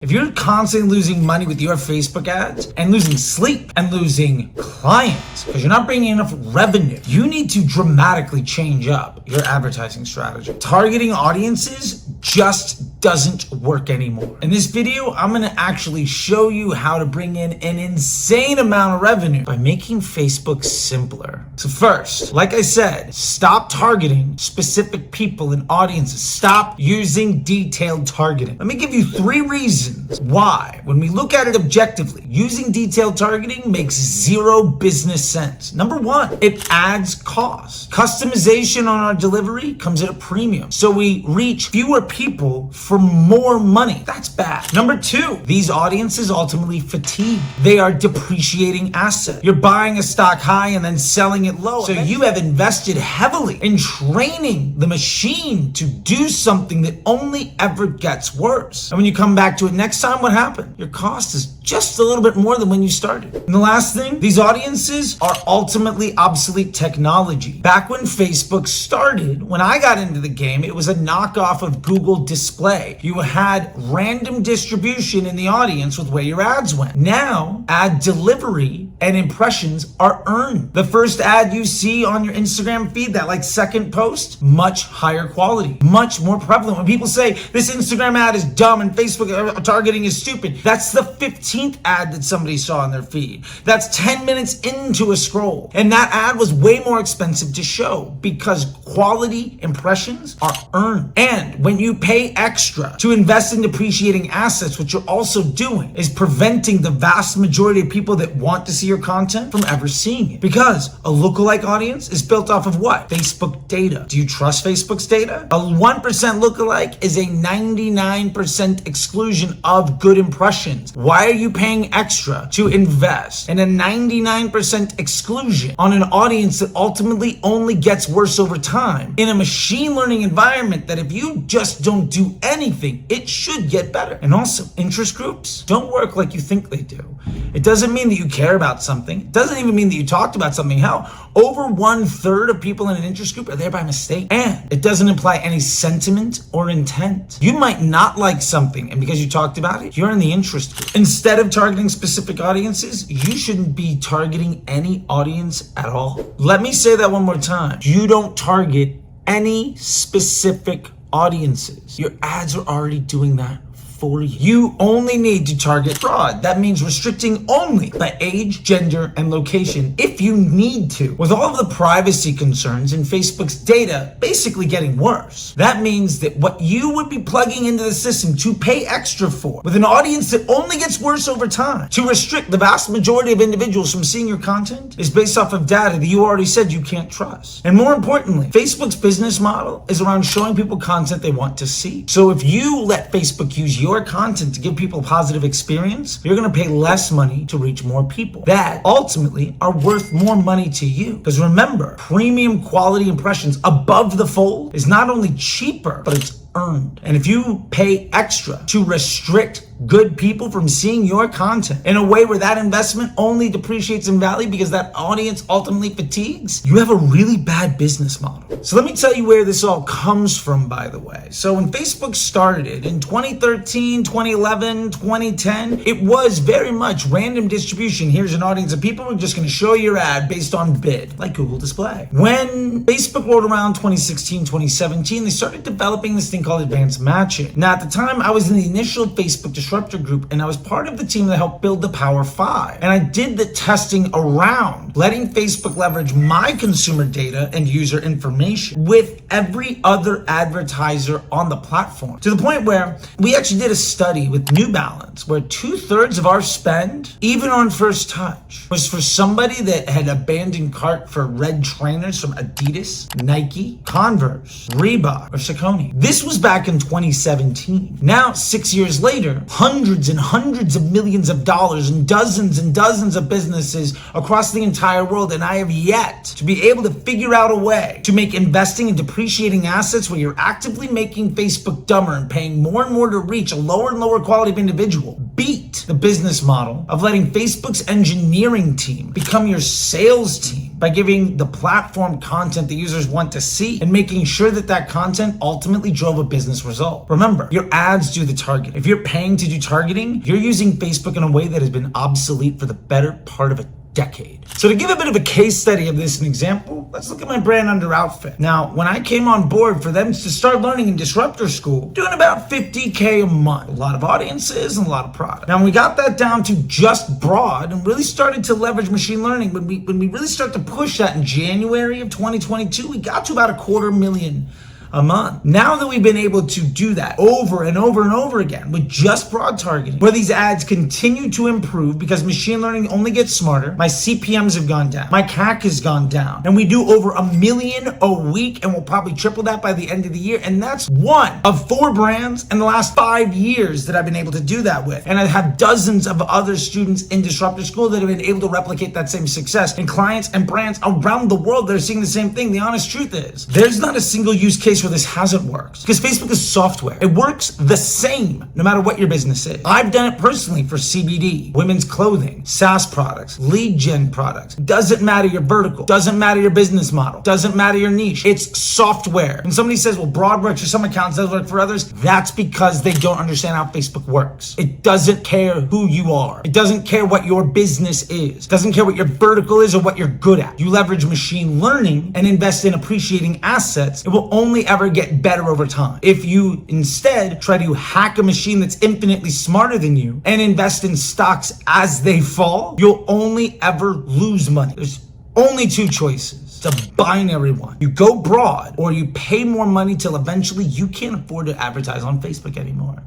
If you're constantly losing money with your Facebook ads and losing sleep and losing clients because you're not bringing enough revenue, you need to dramatically change up your advertising strategy. Targeting audiences just doesn't work anymore. In this video, I'm going to actually show you how to bring in an insane amount of revenue by making Facebook simpler. So first, like I said, stop targeting specific people and audiences. Stop using detailed targeting. Let me give you 3 reasons why, when we look at it objectively, using detailed targeting makes zero business sense. Number 1, it adds cost. Customization on our delivery comes at a premium. So we reach fewer people for more money. That's bad. Number 2, these audiences ultimately fatigue. They are depreciating assets. You're buying a stock high and then selling it low. So you have invested heavily in training the machine to do something that only ever gets worse. And when you come back to it next time, what happened? Your cost is just a little bit more than when you started. And the last thing, these audiences are ultimately obsolete technology. Back when Facebook started, when I got into the game, it was a knockoff of Google Display. You had random distribution in the audience with where your ads went. Now, ad delivery and impressions are earned. The first ad you see on your Instagram feed, that second post, much higher quality, much more prevalent. When people say this Instagram ad is dumb and Facebook targeting is stupid, that's the 15th ad that somebody saw on their feed. That's 10 minutes into a scroll. And that ad was way more expensive to show because quality impressions are earned. And when you pay extra to invest in depreciating assets, what you're also doing is preventing the vast majority of people that want to see your content from ever seeing it. Because a lookalike audience is built off of what? Facebook data. Do you trust Facebook's data? A 1% lookalike is a 99% exclusion of good impressions. Why are you paying extra to invest in a 99% exclusion on an audience that ultimately only gets worse over time in a machine learning environment that if you just don't do anything, it should get better? And also, interest groups don't work like you think they do. It doesn't mean that you care about something. It doesn't even mean that you talked about something. Hell, over 1/3 of people in an interest group are there by mistake. And it doesn't imply any sentiment or intent. You might not like something, and because you talked about it, you're in the interest group. Instead of targeting specific audiences, you shouldn't be targeting any audience at all. Let me say that one more time. You don't target any specific audiences. Your ads are already doing that for you. You only need to target fraud. That means restricting only by age, gender, and location if you need to. With all of the privacy concerns and Facebook's data basically getting worse, that means that what you would be plugging into the system to pay extra for, with an audience that only gets worse over time, to restrict the vast majority of individuals from seeing your content, is based off of data that you already said you can't trust. And more importantly, Facebook's business model is around showing people content they want to see. So if you let Facebook use your content to give people a positive experience, you're going to pay less money to reach more people that ultimately are worth more money to you. Because remember, premium quality impressions above the fold is not only cheaper, but it's earned. And if you pay extra to restrict good people from seeing your content in a way where that investment only depreciates in value because that audience ultimately fatigues, you have a really bad business model. So let me tell you where this all comes from, by the way. So when Facebook started in 2013, 2011, 2010, it was very much random distribution. Here's an audience of people. We're just going to show your ad based on bid, like Google Display. When Facebook rolled around 2016, 2017, they started developing this thing called advanced matching. Now, at the time, I was in the initial Facebook disruptor group, and I was part of the team that helped build the Power 5. And I did the testing around letting Facebook leverage my consumer data and user information with every other advertiser on the platform, to the point where we actually did a study with New Balance where 2/3 of our spend, even on first touch, was for somebody that had abandoned cart for red trainers from Adidas, Nike, Converse, Reebok, or Saucony. This was back in 2017. Now, 6 years later, hundreds and hundreds of millions of dollars and dozens of businesses across the entire world, and I have yet to be able to figure out a way to make investing in depreciating assets where you're actively making Facebook dumber and paying more and more to reach a lower and lower quality of individual beat cheat the business model of letting Facebook's engineering team become your sales team by giving the platform content the users want to see and making sure that that content ultimately drove a business result. Remember, your ads do the targeting. If you're paying to do targeting, you're using Facebook in a way that has been obsolete for the better part of a decade. So to give a bit of a case study of this, an example, let's look at my brand under Outfit. Now, when I came on board for them to start learning in Disruptor School, doing about $50K a month, a lot of audiences and a lot of product. Now, when we got that down to just broad and really started to leverage machine learning, when we really start to push that in January of 2022, we got to about $250,000 a month. Now that we've been able to do that over and over and over again with just broad targeting, where these ads continue to improve because machine learning only gets smarter, my CPMs have gone down, my CAC has gone down, and we do over $1 million a week, and we'll probably triple that by the end of the year. And that's one of 4 brands in the last 5 years that I've been able to do that with. And I have dozens of other students in Disruptor School that have been able to replicate that same success, and clients and brands around the world that are seeing the same thing. The honest truth is, there's not a single use case where this hasn't worked, because Facebook is software. It works the same no matter what your business is. I've done it personally for CBD, women's clothing, SaaS products, lead gen products. Doesn't matter your vertical, doesn't matter your business model, doesn't matter your niche. It's software. And somebody says, well, broad works for some accounts, doesn't work for others. That's because they don't understand how Facebook works. It doesn't care who you are. It doesn't care what your business is. It doesn't care what your vertical is or what you're good at. You leverage machine learning and invest in appreciating assets. It will only ever get better over time. If you instead try to hack a machine that's infinitely smarter than you and invest in stocks as they fall, you'll only ever lose money. There's only 2 choices. It's a binary one. You go broad, or you pay more money till eventually you can't afford to advertise on Facebook anymore.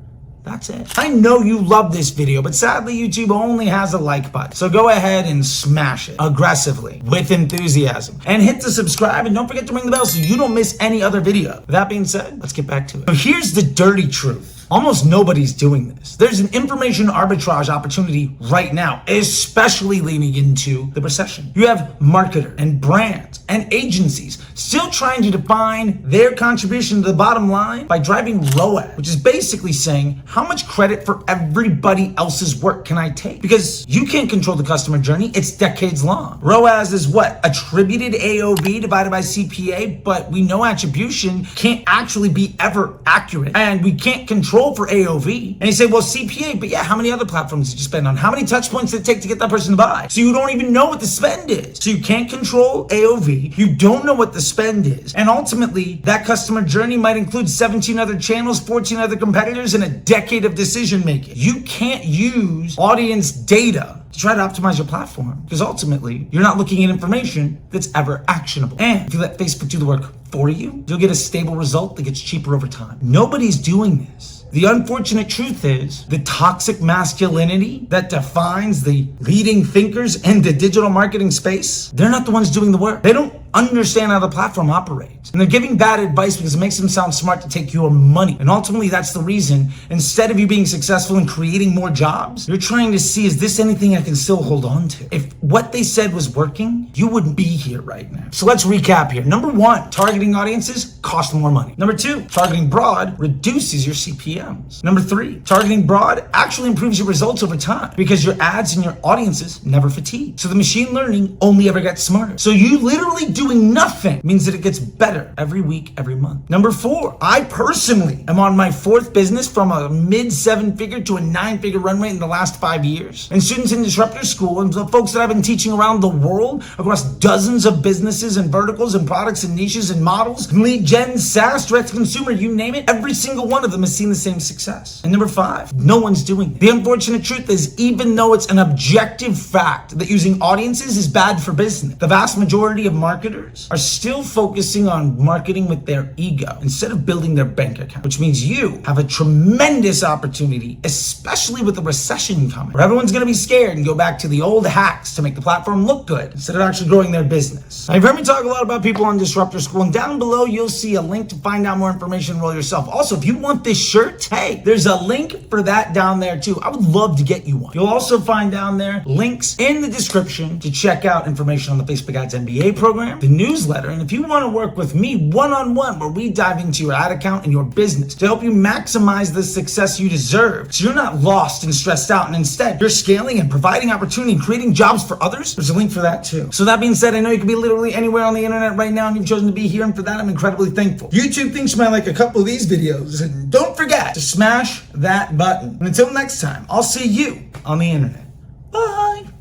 That's it. I know you love this video, but sadly YouTube only has a like button. So go ahead and smash it aggressively with enthusiasm, and hit the subscribe, and don't forget to ring the bell so you don't miss any other video. With that being said, let's get back to it. So here's the dirty truth. Almost nobody's doing this. There's an information arbitrage opportunity right now, especially leaning into the recession. You have marketers and brands and agencies still trying to define their contribution to the bottom line by driving ROAS, which is basically saying, how much credit for everybody else's work can I take? Because you can't control the customer journey. It's decades long. ROAS is what? Attributed AOV divided by CPA, but we know attribution can't actually be ever accurate, and we can't control for AOV. And you say, well, CPA, but yeah, how many other platforms did you spend on? How many touch points did it take to get that person to buy? So you don't even know what the spend is. So you can't control AOV. You don't know what the spend is. And ultimately, that customer journey might include 17 other channels, 14 other competitors, and a decade of decision making. You can't use audience data to try to optimize your platform, because ultimately you're not looking at information that's ever actionable. And if you let Facebook do the work for you, you'll get a stable result that gets cheaper over time. Nobody's doing this. The unfortunate truth is, the toxic masculinity that defines the leading thinkers in the digital marketing space, they're not the ones doing the work. They don't understand how the platform operates. And they're giving bad advice because it makes them sound smart to take your money. And ultimately, that's the reason, instead of you being successful in creating more jobs, you're trying to see, is this anything I can still hold on to? If what they said was working, you wouldn't be here right now. So let's recap here. Number 1, targeting audiences costs more money. Number 2, targeting broad reduces your CPMs. Number 3, targeting broad actually improves your results over time because your ads and your audiences never fatigue. So the machine learning only ever gets smarter. So you literally doing nothing means that it gets better every week, every month. Number 4, I personally am on my 4th business from a mid 7-figure to a 9-figure run rate in the last 5 years. And students in Disruptor School and the folks that I've been teaching around the world across dozens of businesses and verticals and products and niches and models, lead gen, SaaS, direct to consumer, you name it, every single one of them has seen the same success. And number 5, no one's doing it. The unfortunate truth is, even though it's an objective fact that using audiences is bad for business, the vast majority of marketers are still focusing on marketing with their ego instead of building their bank account, which means you have a tremendous opportunity, especially with the recession coming, where everyone's going to be scared and go back to the old hacks to make the platform look good instead of actually growing their business. Now, you've heard me talk a lot about people on Disruptor School, and down below you'll see a link to find out more information and enroll yourself. Also, if you want this shirt, take. There's a link for that down there too. I would love to get you one. You'll also find down there links in the description to check out information on the Facebook Ads MBA program, the newsletter, and if you want to work with me one-on-one where we dive into your ad account and your business to help you maximize the success you deserve so you're not lost and stressed out and instead you're scaling and providing opportunity and creating jobs for others, there's a link for that too. So that being said, I know you can be literally anywhere on the internet right now and you've chosen to be here, and for that I'm incredibly thankful. YouTube thinks you might like a couple of these videos, and don't forget to smash that button. And until next time, I'll see you on the internet. Bye.